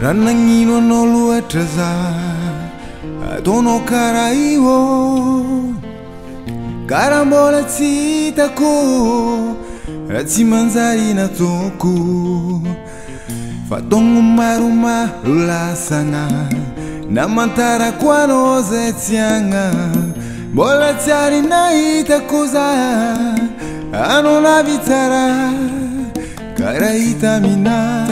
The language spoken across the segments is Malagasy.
Ranangino no lua traza Dono karaiwo Karambola tsitako Ratsi manzari na toko Fatongo maruma lulasanga Namantara kwano zetianga Bola tiari na itakoza Ano la vitara Karaita mina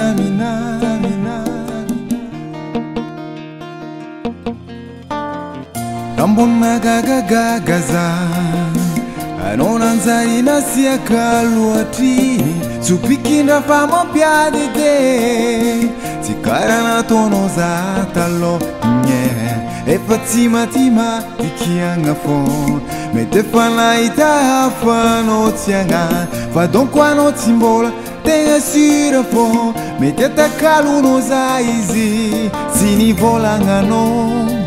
Rambona gagaza Anonanzari nasia kaluati Supikinda famo piadide Tikara na tono za talo nye Efatima tikianga fon Mete fana ita hafano tianga Fadon kwa no timbola Tenga sira fon Mete takalu no za izi Sini volanga no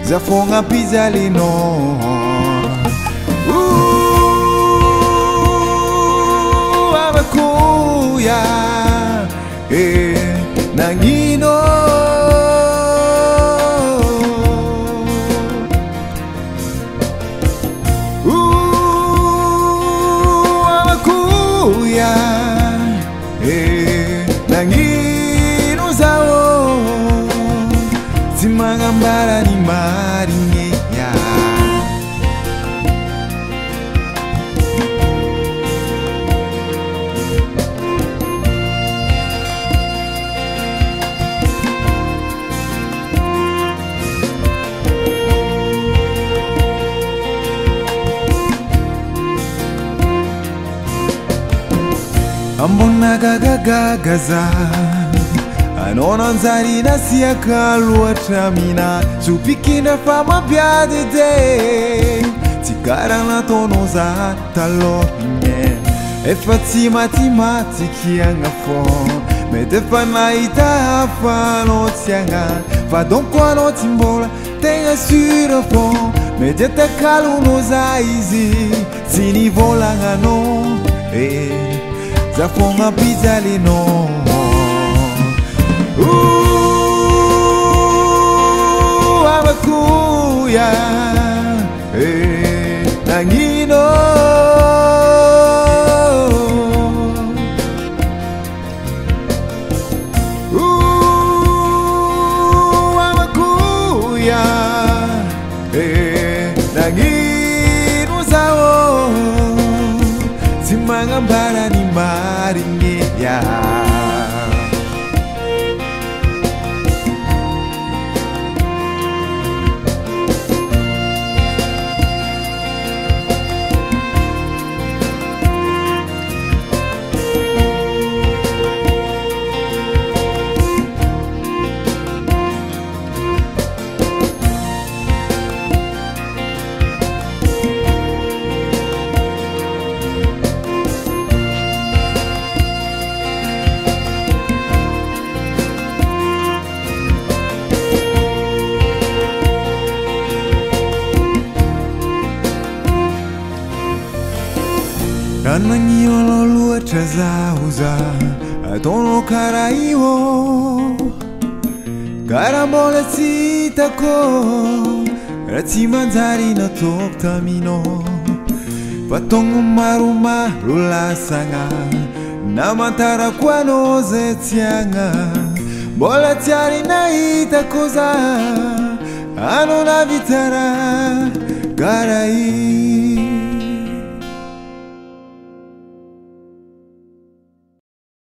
Zafonga pizali no Abakuya Nangino Abakuya Nangino zao Simangambara ni maringe ya Ambona gagaza Anonanzari nasia kaluata mina Supikinda fama piadide Tikara na tono za talo nye Efatima tikianga fon Mete fana ita hafano tianga Fadon kwa no timbola Tenga sura fon Mete takalu no za izi Sini volanga no Zafonga pizali no Abakuya Nangino Abakuya Nangino zao Simangambara ni maringe ya Ranangio lo lua traza Tono karaiwo Karambola tsitako Ratsi manzari na toktamino Fatongo maruma lulasanga Namantara kwano zetianga Bola tiari na itakoza Ano la vitara Karai